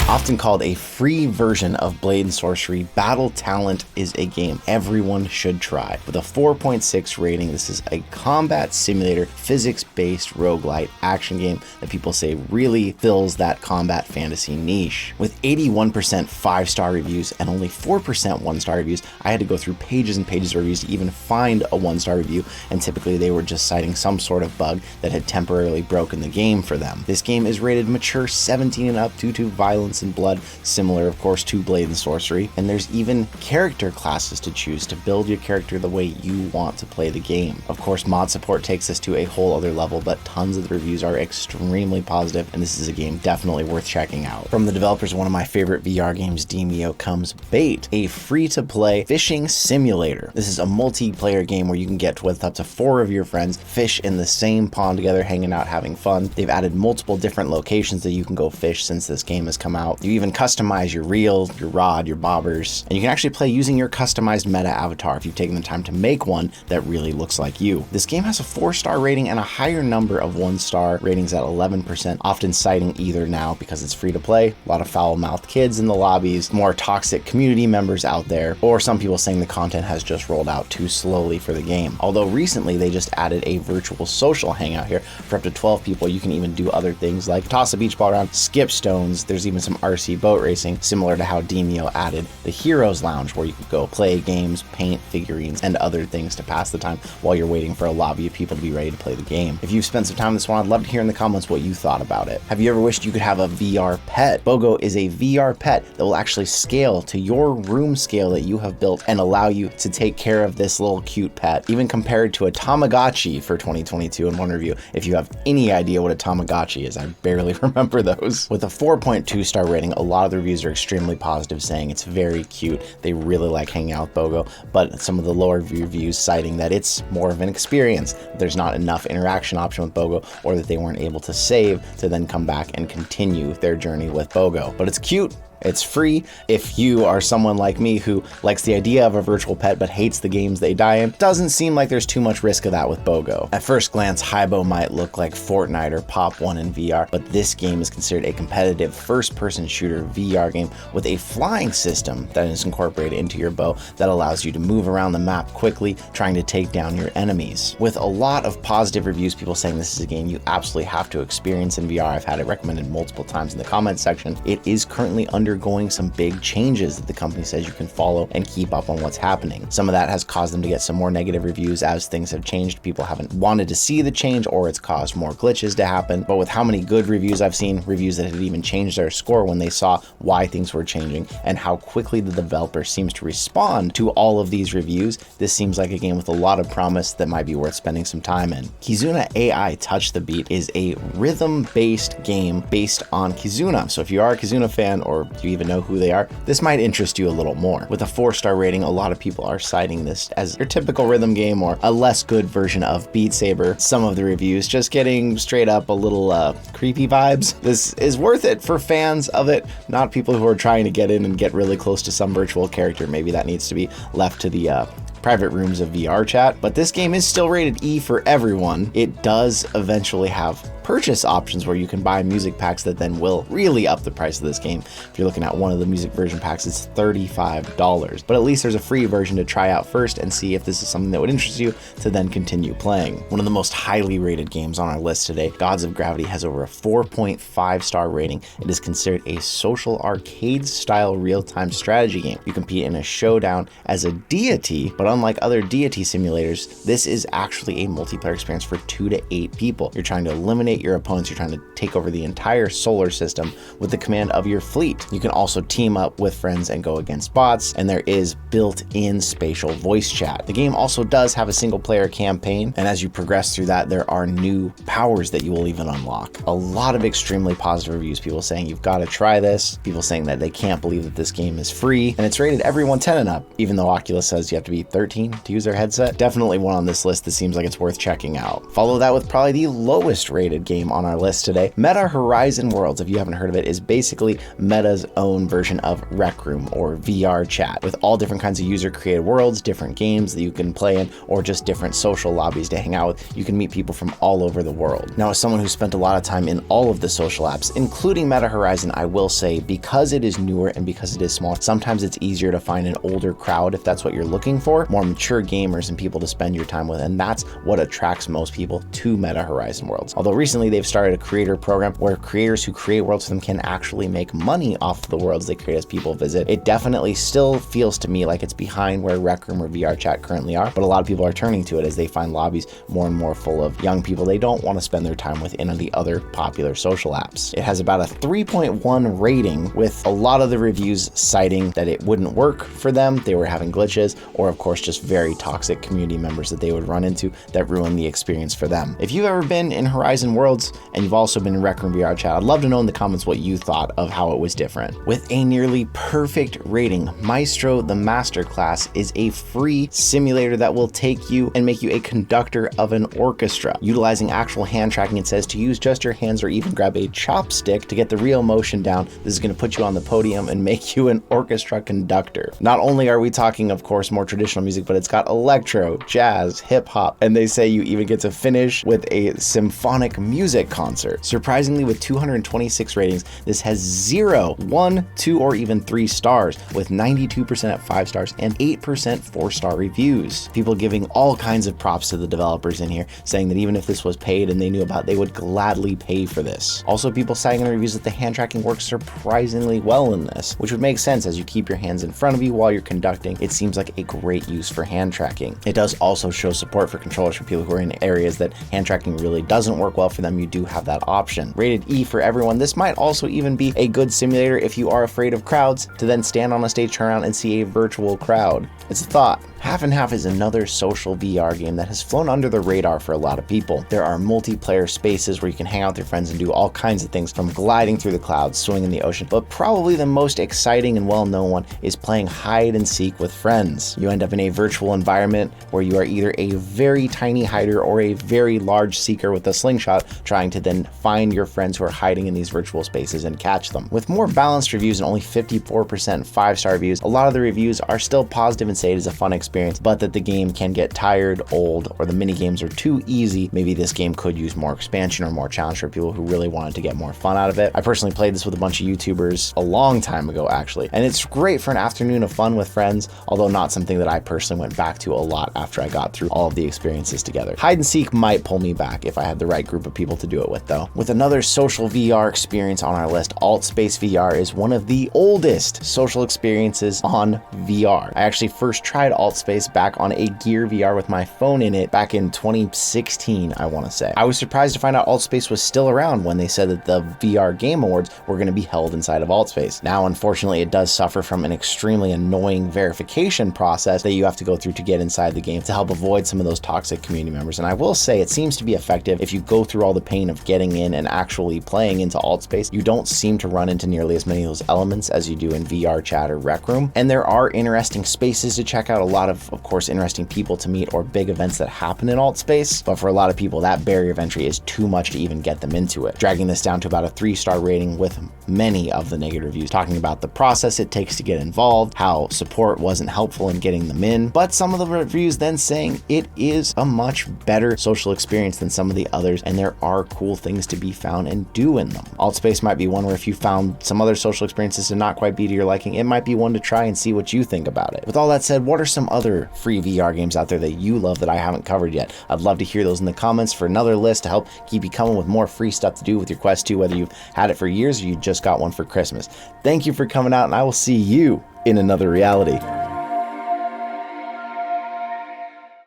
Often called a free version of Blade and Sorcery, Battle Talent is a game everyone should try. With a 4.6 rating, this is a combat simulator, physics-based roguelite action game that people say really fills that combat fantasy niche. With 81% 5-star reviews and only 4% 1-star reviews, I had to go through pages and pages of reviews to even find a 1-star review, and typically they were just citing some sort of bug that had temporarily broken the game for them. This game is rated mature 17 and up due to violence and blood, similar of course to Blade and Sorcery, and there's even character classes to choose to build your character the way you want to play the game. Of course, mod support takes this to a whole other level, but tons of the reviews are extremely positive, and this is a game definitely worth checking out. From the developers of one of my favorite VR games, Demio, comes Bait, a free-to-play fishing simulator. This is a multiplayer game where you can get with up to 4 of your friends, fish in the same pond together, hanging out, having fun. They've added multiple different locations that you can go fish since this game has come out. You even customize your reel, your rod, your bobbers, and you can actually play using your customized meta avatar if you've taken the time to make one that really looks like you. This game has a 4-star rating and a higher number of 1-star ratings at 11%, often citing either now because it's free to play, a lot of foul-mouthed kids in the lobbies, more toxic community members out there, or some people saying the content has just rolled out too slowly for the game. Although recently they just added a virtual social hangout here for up to 12 people. You can even do other things like toss a beach ball around, skip stones. There's even some RC boat racing, similar to how Demio added the Heroes Lounge, where you could go play games, paint figurines, and other things to pass the time while you're waiting for a lobby of people to be ready to play the game. If you've spent some time on this one, I'd love to hear in the comments what you thought about it. Have you ever wished you could have a VR pet? BOGO is a VR pet that will actually scale to your room scale that you have built and allow you to take care of this little cute pet, even compared to a Tamagotchi for 2022 in one review. If you have any idea what a Tamagotchi is, I barely remember those. With a 4.2 star rating, a lot of the reviews are extremely positive, saying it's very cute. They really like hanging out with BOGO, but some of the lower reviews citing that it's more of an experience. There's not enough interaction option with BOGO, or that they weren't able to save to then come back and continue their journey with BOGO. But it's cute. It's free. If you are someone like me who likes the idea of a virtual pet but hates the games they die in, doesn't seem like there's too much risk of that with BOGO. At first glance, Hybo might look like Fortnite or Pop 1 in VR, but this game is considered a competitive first-person shooter VR game with a flying system that is incorporated into your bow that allows you to move around the map quickly, trying to take down your enemies. With a lot of positive reviews, people saying this is a game you absolutely have to experience in VR. I've had it recommended multiple times in the comments section. It is currently undergoing some big changes that the company says you can follow and keep up on what's happening. Some of that has caused them to get some more negative reviews as things have changed. People haven't wanted to see the change, or it's caused more glitches to happen. But with how many good reviews I've seen, reviews that had even changed their score when they saw why things were changing and how quickly the developer seems to respond to all of these reviews, this seems like a game with a lot of promise that might be worth spending some time in. Kizuna AI Touch the Beat is a rhythm-based game based on Kizuna. So if you are a Kizuna fan, or you even know who they are, this might interest you a little more. With a 4-star rating, a lot of people are citing this as your typical rhythm game or a less good version of Beat Saber. Some of the reviews just getting straight up a little creepy vibes. This is worth it for fans of it, not people who are trying to get in and get really close to some virtual character. Maybe that needs to be left to the private rooms of VR chat, but this game is still rated E for everyone. It does eventually have purchase options where you can buy music packs that then will really up the price of this game. If you're looking at one of the music version packs, it's $35, but at least there's a free version to try out first and see if this is something that would interest you to then continue playing. One of the most highly rated games on our list today, Gods of Gravity, has over a 4.5 star rating. It is considered a social arcade style real-time strategy game. You compete in a showdown as a deity, but unlike other deity simulators, this is actually a multiplayer experience for 2 to 8 people. You're trying to eliminate your opponents. You're trying to take over the entire solar system with the command of your fleet. You can also team up with friends and go against bots, and there is built-in spatial voice chat. The game also does have a single-player campaign, and as you progress through that, there are new powers that you will even unlock. A lot of extremely positive reviews, people saying you've got to try this, people saying that they can't believe that this game is free, and it's rated everyone 10 and up, even though Oculus says you have to be 13 to use their headset. Definitely one on this list that seems like it's worth checking out. Follow that with probably the lowest rated game on our list today. Meta Horizon Worlds, if you haven't heard of it, is basically Meta's own version of Rec Room or VR chat, with all different kinds of user created worlds, different games that you can play in, or just different social lobbies to hang out with. You can meet people from all over the world. Now, as someone who spent a lot of time in all of the social apps, including Meta Horizon, I will say, because it is newer and because it is small, sometimes it's easier to find an older crowd if that's what you're looking for, more mature gamers and people to spend your time with, and that's what attracts most people to Meta Horizon Worlds. Although recently they've started a creator program where creators who create worlds for them can actually make money off of the worlds they create as people visit. It definitely still feels to me like it's behind where Rec Room or VR chat currently are, but a lot of people are turning to it as they find lobbies more and more full of young people they don't want to spend their time with in the other popular social apps. It has about a 3.1 rating, with a lot of the reviews citing that it wouldn't work for them, they were having glitches, or of course just very toxic community members that they would run into that ruin the experience for them. If you've ever been in Horizon Worlds and you've also been in Rec Room VR chat, I'd love to know in the comments what you thought of how it was different. With a nearly perfect rating, Maestro the Masterclass is a free simulator that will take you and make you a conductor of an orchestra. Utilizing actual hand tracking, it says to use just your hands or even grab a chopstick to get the real motion down. This is going to put you on the podium and make you an orchestra conductor. Not only are we talking, of course, more traditional music, but it's got electro, jazz, hip hop, and they say you even get to finish with a symphonic music concert. Surprisingly, with 226 ratings, this has 0, 1, 2, or even 3 stars, with 92% at 5 stars and 8% 4-star reviews. People giving all kinds of props to the developers in here, saying that even if this was paid and they knew about it, they would gladly pay for this. Also, people citing in the reviews that the hand tracking works surprisingly well in this, which would make sense as you keep your hands in front of you while you're conducting. It seems like a great use for hand tracking. It does also show support for controllers for people who are in areas that hand tracking really doesn't work well for them. You do have that option. Rated E for everyone, this might also even be a good simulator if you are afraid of crowds, to then stand on a stage, turn around, and see a virtual crowd. It's a thought. Half and Half is another social VR game that has flown under the radar for a lot of people. There are multiplayer spaces where you can hang out with your friends and do all kinds of things, from gliding through the clouds, swimming in the ocean, but probably the most exciting and well-known one is playing hide and seek with friends. You end up in a virtual environment where you are either a very tiny hider or a very large seeker with a slingshot, trying to then find your friends who are hiding in these virtual spaces and catch them. With more balanced reviews and only 54% 5-star reviews, a lot of the reviews are still positive and say it is a fun experience, but that the game can get tired, old, or the mini games are too easy. Maybe this game could use more expansion or more challenge for people who really wanted to get more fun out of it. I personally played this with a bunch of YouTubers a long time ago, actually, and it's great for an afternoon of fun with friends, although not something that I personally went back to a lot after I got through all of the experiences together. Hide and seek might pull me back if I had the right group of people to do it with, though. With another social VR experience on our list, Altspace VR is one of the oldest social experiences on VR. I actually first tried Altspace back on a Gear VR with my phone in it back in 2016, I want to say. I was surprised to find out Altspace was still around when they said that the VR Game Awards were going to be held inside of Altspace. Now, unfortunately, it does suffer from an extremely annoying verification process that you have to go through to get inside the game to help avoid some of those toxic community members. And I will say it seems to be effective if you go through all the pain of getting in and actually playing into Altspace. You don't seem to run into nearly as many of those elements as you do in VR chat or Rec Room. And there are interesting spaces to check out, a lot of course, interesting people to meet or big events that happen in Altspace. But for a lot of people, that barrier of entry is too much to even get them into it, dragging this down to about a 3-star rating, with many of the negative reviews talking about the process it takes to get involved, how support wasn't helpful in getting them in, but some of the reviews then saying it is a much better social experience than some of the others, and there are cool things to be found and do in them. Altspace might be one where if you found some other social experiences to not quite be to your liking, it might be one to try and see what you think about it. With all that said, what are some other free VR games out there that you love that I haven't covered yet? I'd love to hear those in the comments for another list to help keep you coming with more free stuff to do with your Quest 2, whether you've had it for years or you just got one for Christmas. Thank you for coming out, and I will see you in another reality.